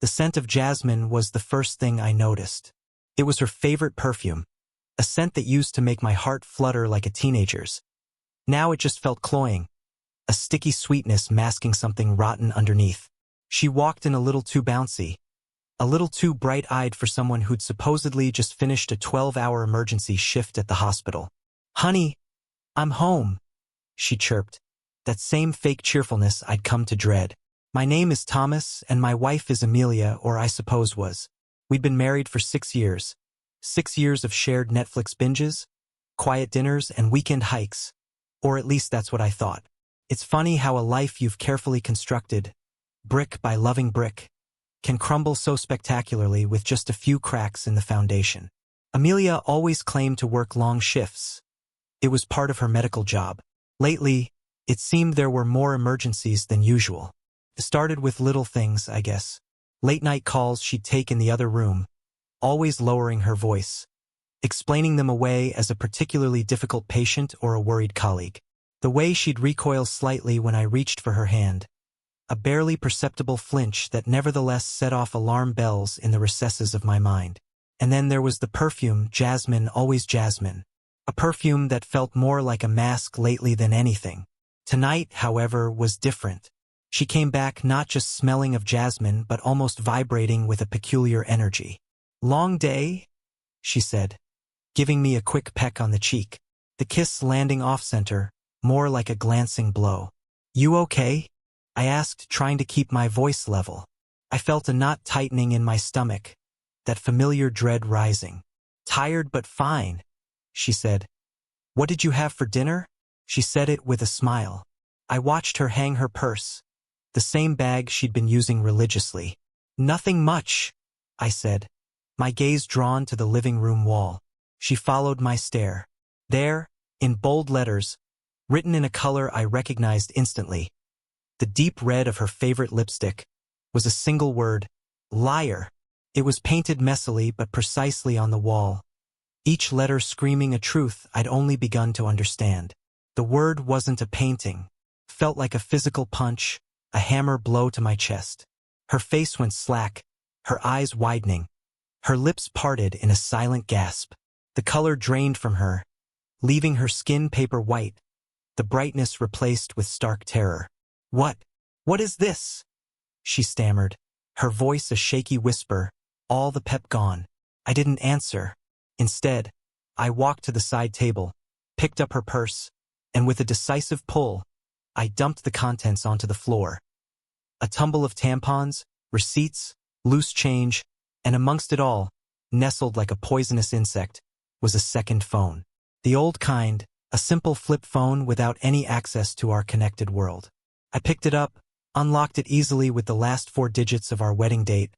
The scent of jasmine was the first thing I noticed. It was her favorite perfume, a scent that used to make my heart flutter like a teenager's. Now it just felt cloying, a sticky sweetness masking something rotten underneath. She walked in a little too bouncy, a little too bright-eyed for someone who'd supposedly just finished a 12-hour emergency shift at the hospital. "Honey, I'm home," she chirped, that same fake cheerfulness I'd come to dread. "My name is Thomas, and my wife is Amelia, or I suppose was. We'd been married for 6 years. 6 years of shared Netflix binges, quiet dinners, and weekend hikes. Or at least that's what I thought. It's funny how a life you've carefully constructed, brick by loving brick, can crumble so spectacularly with just a few cracks in the foundation." Amelia always claimed to work long shifts. It was part of her medical job. Lately, it seemed there were more emergencies than usual. It started with little things, I guess. Late-night calls she'd take in the other room, always lowering her voice, explaining them away as a particularly difficult patient or a worried colleague. The way she'd recoil slightly when I reached for her hand, a barely perceptible flinch that nevertheless set off alarm bells in the recesses of my mind. And then there was the perfume, jasmine, always jasmine. A perfume that felt more like a mask lately than anything. Tonight, however, was different. She came back not just smelling of jasmine but almost vibrating with a peculiar energy. "Long day?" she said, giving me a quick peck on the cheek, the kiss landing off-center, more like a glancing blow. "You okay?" I asked, trying to keep my voice level. I felt a knot tightening in my stomach, that familiar dread rising. "Tired but fine," she said. "What did you have for dinner?" She said it with a smile. I watched her hang her purse, the same bag she'd been using religiously. "Nothing much," I said, my gaze drawn to the living room wall. She followed my stare. There, in bold letters, written in a color I recognized instantly, the deep red of her favorite lipstick, was a single word: liar. It was painted messily but precisely on the wall, each letter screaming a truth I'd only begun to understand. The word wasn't a painting, felt like a physical punch, a hammer blow to my chest. Her face went slack, her eyes widening, her lips parted in a silent gasp. The color drained from her, leaving her skin paper white, the brightness replaced with stark terror. What is this?" she stammered, her voice a shaky whisper, all the pep gone. I didn't answer. Instead, I walked to the side table, picked up her purse, and with a decisive pull, I dumped the contents onto the floor. A tumble of tampons, receipts, loose change, and amongst it all, nestled like a poisonous insect, was a second phone. The old kind, a simple flip phone without any access to our connected world. I picked it up, unlocked it easily with the last 4 digits of our wedding date,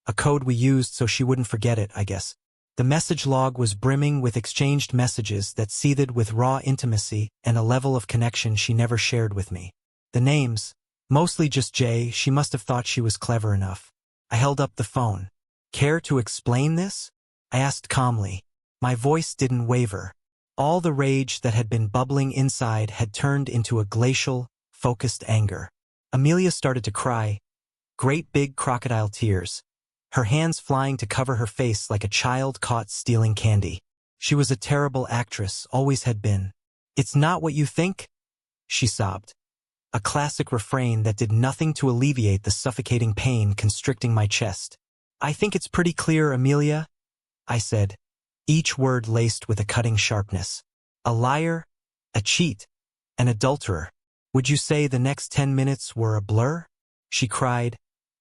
a code we used so she wouldn't forget it, I guess. The message log was brimming with exchanged messages that seethed with raw intimacy and a level of connection she never shared with me. The names, mostly just Jay, she must have thought she was clever enough. I held up the phone. "Care to explain this?" I asked calmly. My voice didn't waver. All the rage that had been bubbling inside had turned into a glacial, focused anger. Amelia started to cry, great big crocodile tears, her hands flying to cover her face like a child caught stealing candy. She was a terrible actress, always had been. "It's not what you think," she sobbed. A classic refrain that did nothing to alleviate the suffocating pain constricting my chest. "I think it's pretty clear, Amelia," I said, each word laced with a cutting sharpness. "A liar, a cheat, an adulterer. Would you say the next 10 minutes were a blur?" She cried,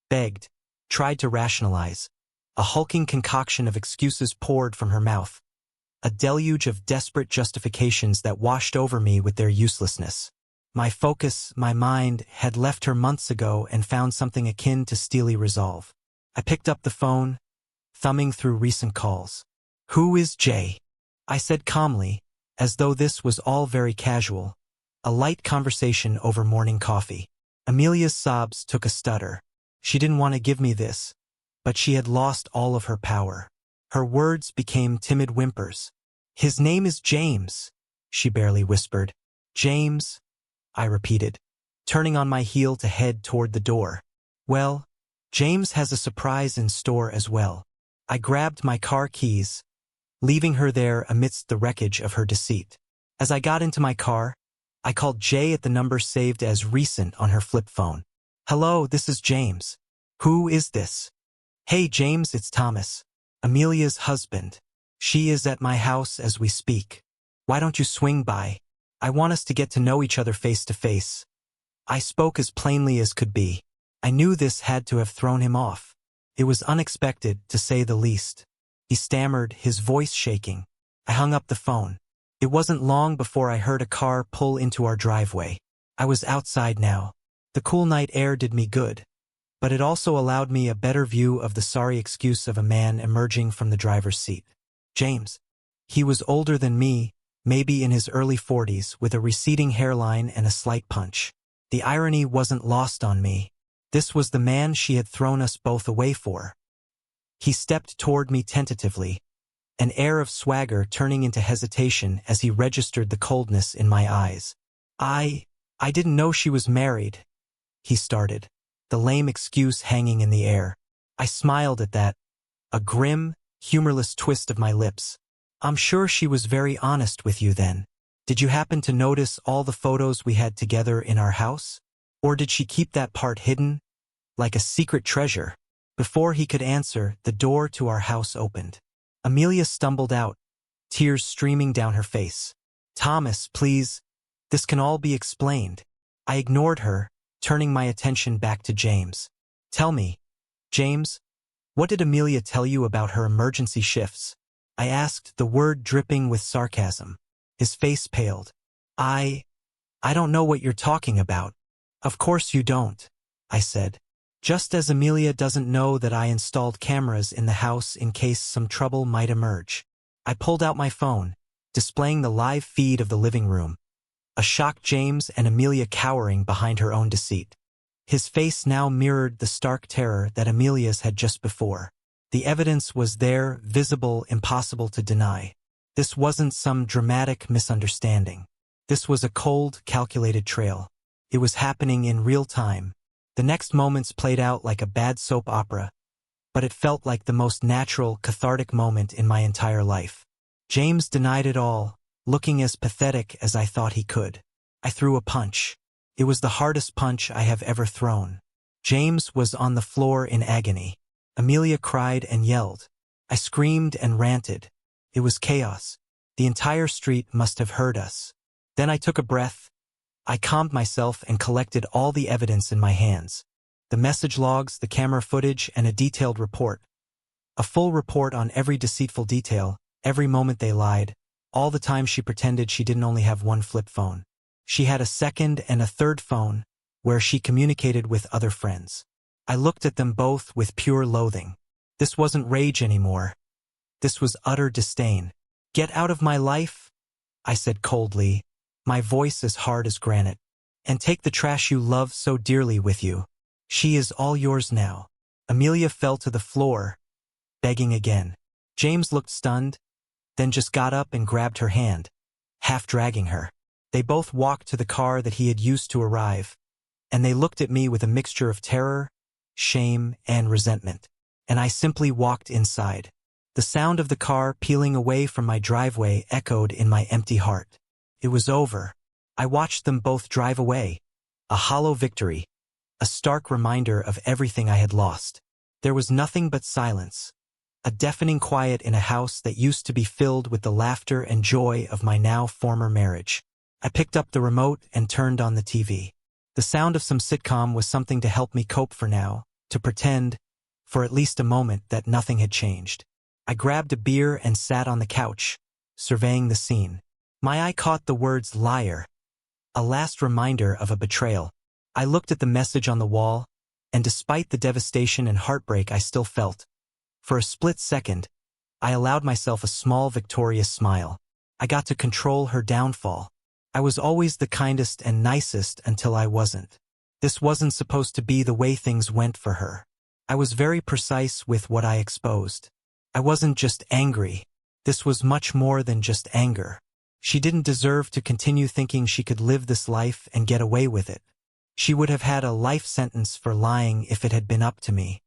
begged, tried to rationalize. A hulking concoction of excuses poured from her mouth, a deluge of desperate justifications that washed over me with their uselessness. My focus, my mind, had left her months ago and found something akin to steely resolve. I picked up the phone, thumbing through recent calls. "Who is Jay?" I said calmly, as though this was all very casual, a light conversation over morning coffee. Amelia's sobs took a stutter. She didn't want to give me this, but she had lost all of her power. Her words became timid whimpers. "His name is James," she barely whispered. "James," I repeated, turning on my heel to head toward the door. "Well, James has a surprise in store as well. I grabbed my car keys, leaving her there amidst the wreckage of her deceit. As I got into my car, I called Jay at the number saved as recent on her flip phone. "Hello, this is James. Who is this?" "Hey James, it's Thomas, Amelia's husband. She is at my house as we speak. Why don't you swing by? I want us to get to know each other face to face." I spoke as plainly as could be. I knew this had to have thrown him off. It was unexpected, to say the least. He stammered, his voice shaking. I hung up the phone. It wasn't long before I heard a car pull into our driveway. I was outside now. The cool night air did me good, but it also allowed me a better view of the sorry excuse of a man emerging from the driver's seat. James. He was older than me, maybe in his early 40s, with a receding hairline and a slight punch. The irony wasn't lost on me. This was the man she had thrown us both away for. He stepped toward me tentatively, an air of swagger turning into hesitation as he registered the coldness in my eyes. I didn't know she was married," he started, the lame excuse hanging in the air. I smiled at that, a grim, humorless twist of my lips. "I'm sure she was very honest with you then. Did you happen to notice all the photos we had together in our house? Or did she keep that part hidden, like a secret treasure?" Before he could answer, the door to our house opened. Amelia stumbled out, tears streaming down her face. "Thomas, please. This can all be explained." I ignored her, turning my attention back to James. "Tell me, James, what did Amelia tell you about her emergency shifts?" I asked, the word dripping with sarcasm. His face paled. I don't know what you're talking about." "Of course you don't," I said. "Just as Amelia doesn't know that I installed cameras in the house in case some trouble might emerge." I pulled out my phone, displaying the live feed of the living room. A shocked James and Amelia cowering behind her own deceit. His face now mirrored the stark terror that Amelia's had just before. The evidence was there, visible, impossible to deny. This wasn't some dramatic misunderstanding. This was a cold, calculated trail. It was happening in real time. The next moments played out like a bad soap opera, but it felt like the most natural, cathartic moment in my entire life. James denied it all, looking as pathetic as I thought he could. I threw a punch. It was the hardest punch I have ever thrown. James was on the floor in agony. Amelia cried and yelled. I screamed and ranted. It was chaos. The entire street must have heard us. Then I took a breath. I calmed myself and collected all the evidence in my hands. The message logs, the camera footage, and a detailed report. A full report on every deceitful detail, every moment they lied, all the time she pretended she didn't only have one flip phone. She had a second and a third phone, where she communicated with other friends. I looked at them both with pure loathing. This wasn't rage anymore. This was utter disdain. "Get out of my life," I said coldly, my voice as hard as granite. "And take the trash you love so dearly with you. She is all yours now." Amelia fell to the floor, begging again. James looked stunned, then just got up and grabbed her hand, half dragging her. They both walked to the car that he had used to arrive, and they looked at me with a mixture of terror, shame, and resentment. And I simply walked inside. The sound of the car peeling away from my driveway echoed in my empty heart. It was over. I watched them both drive away. A hollow victory. A stark reminder of everything I had lost. There was nothing but silence. A deafening quiet in a house that used to be filled with the laughter and joy of my now former marriage. I picked up the remote and turned on the TV. The sound of some sitcom was something to help me cope for now, to pretend, for at least a moment, that nothing had changed. I grabbed a beer and sat on the couch, surveying the scene. My eye caught the words "liar," a last reminder of a betrayal. I looked at the message on the wall, and despite the devastation and heartbreak I still felt, for a split second, I allowed myself a small, victorious smile. I got to control her downfall. I was always the kindest and nicest until I wasn't. This wasn't supposed to be the way things went for her. I was very precise with what I exposed. I wasn't just angry. This was much more than just anger. She didn't deserve to continue thinking she could live this life and get away with it. She would have had a life sentence for lying if it had been up to me.